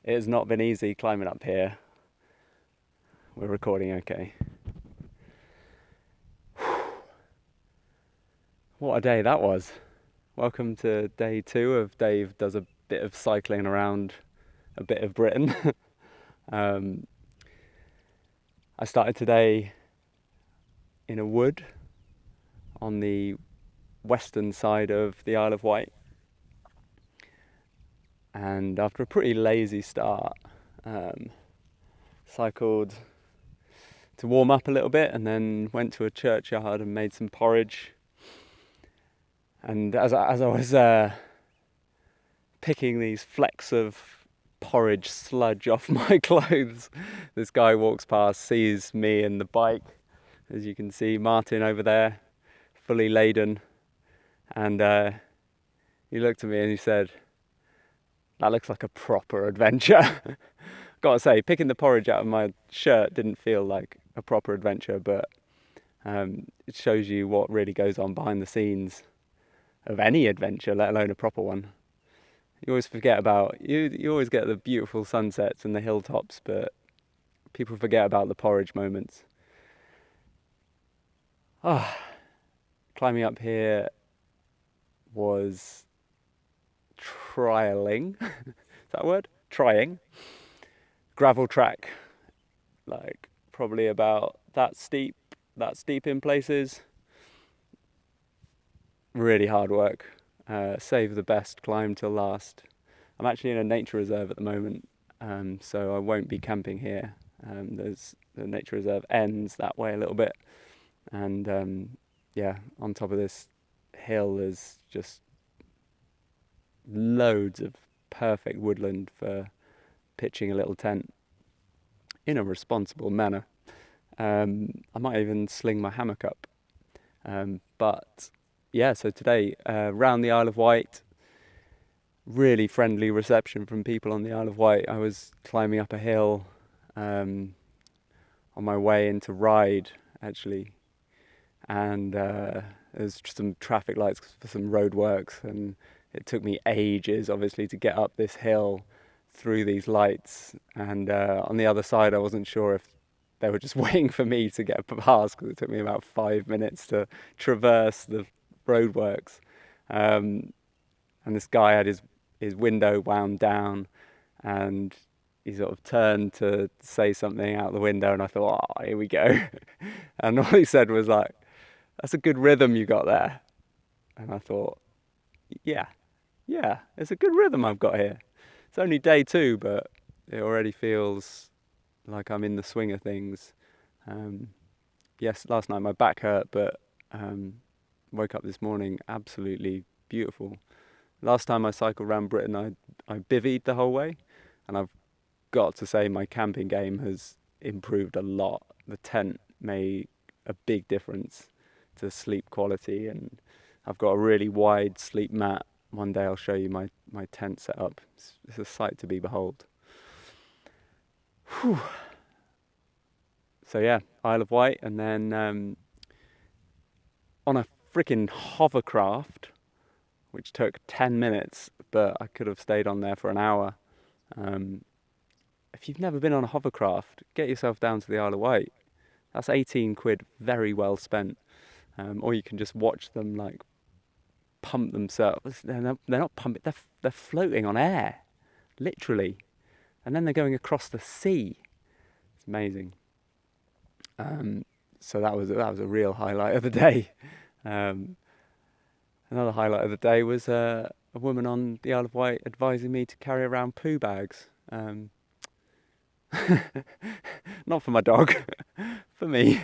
It has not been easy climbing up here. We're recording okay. What a day that was. Welcome to day 2 of Dave does a bit of cycling around a bit of Britain. I started today in a wood on the western side of the Isle of Wight. And after a pretty lazy start, cycled to warm up a little bit and then went to a churchyard and made some porridge. And as I was picking these flecks of porridge sludge off my clothes, this guy walks past, sees me and the bike. As you can see, Martin over there, fully laden. And he looked at me and he said, "That looks like a proper adventure." Gotta say, picking the porridge out of my shirt didn't feel like a proper adventure, but it shows you what really goes on behind the scenes of any adventure, let alone a proper one. You always forget about, you always get the beautiful sunsets and the hilltops, but people forget about the porridge moments. Climbing up here was trialing. Is that a word? Trying. Gravel track, like probably about that steep in places. Really hard work. Save the best, climb till last. I'm actually in a nature reserve at the moment, so I won't be camping here. The nature reserve ends that way a little bit, and on top of this hill there's just loads of perfect woodland for pitching a little tent in a responsible manner. I might even sling my hammock up. So today, round the Isle of Wight, really friendly reception from people on the Isle of Wight. I was climbing up a hill on my way into Ryde, actually, and there's some traffic lights for some roadworks, and it took me ages, obviously, to get up this hill through these lights. And on the other side, I wasn't sure if they were just waiting for me to get past, because it took me about 5 minutes to traverse the roadworks. And this guy had his window wound down, and he sort of turned to say something out the window, and I thought, oh, here we go. And all he said was like, "That's a good rhythm you got there." And I thought, yeah, it's a good rhythm I've got here. It's only day 2, but it already feels like I'm in the swing of things. Yes, last night my back hurt, but woke up this morning absolutely beautiful. Last time I cycled around Britain, I bivvied the whole way, and I've got to say my camping game has improved a lot. The tent made a big difference to sleep quality, and I've got a really wide sleep mat. One day I'll show you my tent setup. It's a sight to be behold. Whew. So yeah, Isle of Wight, and then on a freaking hovercraft, which took 10 minutes, but I could have stayed on there for an hour. If you've never been on a hovercraft, get yourself down to the Isle of Wight. That's 18 quid very well spent. Or you can just watch them like pump themselves. They're not pumping, they're floating on air, literally. And then they're going across the sea. It's amazing. So that was a real highlight of the day. Another highlight of the day was a woman on the Isle of Wight advising me to carry around poo bags. Not for my dog, for me.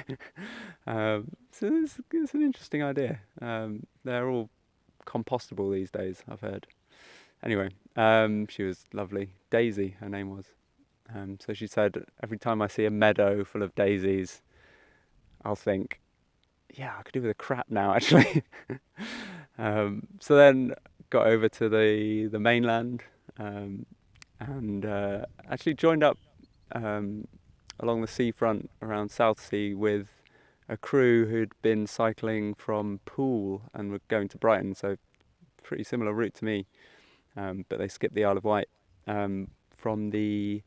So it's an interesting idea. They're all compostable these days, I've heard. Anyway, she was lovely. Daisy, her name was. So she said, every time I see a meadow full of daisies, I'll think, yeah, I could do with a crap now, actually. So then got over to the mainland, and actually joined up along the seafront around Southsea with a crew who'd been cycling from Poole and were going to Brighton, so pretty similar route to me, but they skipped the Isle of Wight from the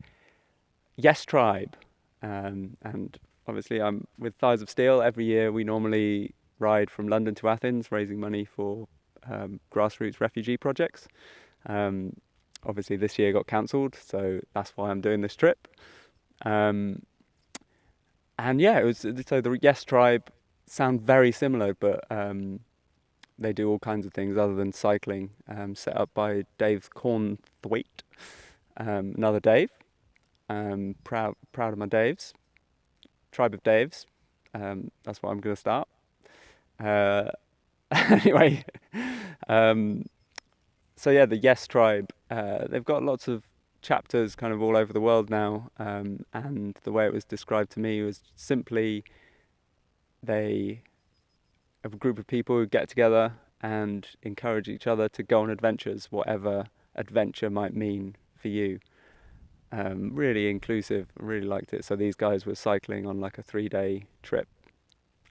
Yes Tribe. And obviously, I'm with Thighs of Steel. Every year, we normally ride from London to Athens, raising money for grassroots refugee projects. Um, Obviously, this year got cancelled, so that's why I'm doing this trip. Um, and yeah, it was so the Yes Tribe sound very similar, but they do all kinds of things other than cycling. Set up by Dave Cornthwaite, another Dave. Proud of my Daves. Tribe of Daves. That's what I'm going to start. Uh, anyway, um, so yeah, the Yes Tribe. They've got lots of chapters kind of all over the world now, and the way it was described to me was simply they have a group of people who get together and encourage each other to go on adventures, whatever adventure might mean for you. Really inclusive. Really liked it. So these guys were cycling on like a 3-day trip.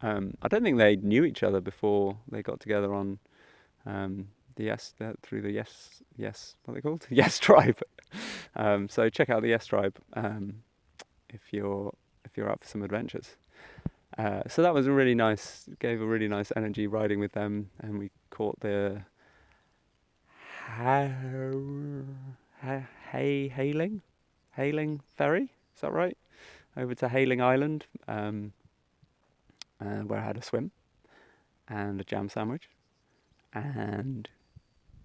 I don't think they knew each other before they got together on through the what are they called? Yes Tribe. So check out the Yes Tribe if you're up for some adventures. So that was gave a really nice energy riding with them, and we caught the Hailing ferry. Is that right? Over to Hailing Island, where I had a swim and a jam sandwich, and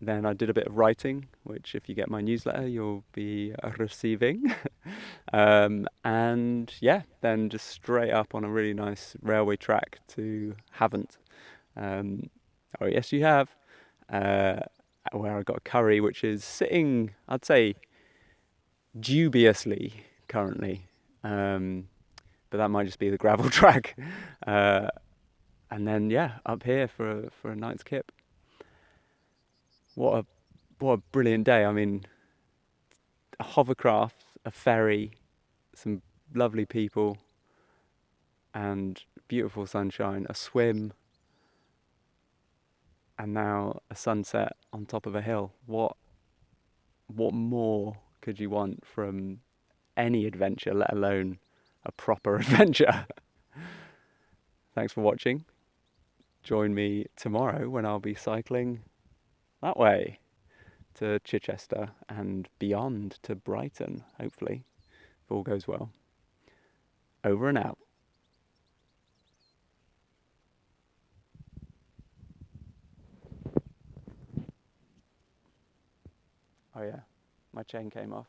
then I did a bit of writing, which if you get my newsletter, you'll be receiving. And yeah, then just straight up on a really nice railway track to Havant. Oh yes, you have. Where I got a curry, which is sitting, I'd say, dubiously currently. But that might just be the gravel track. And then yeah, up here for a night's kip. What a brilliant day! I mean, a hovercraft, a ferry, some lovely people, and beautiful sunshine, a swim, and now a sunset on top of a hill. What more could you want from any adventure, let alone a proper adventure? Thanks for watching. Join me tomorrow when I'll be cycling that way to Chichester and beyond to Brighton, hopefully, if all goes well. Over and out. Oh yeah, my chain came off.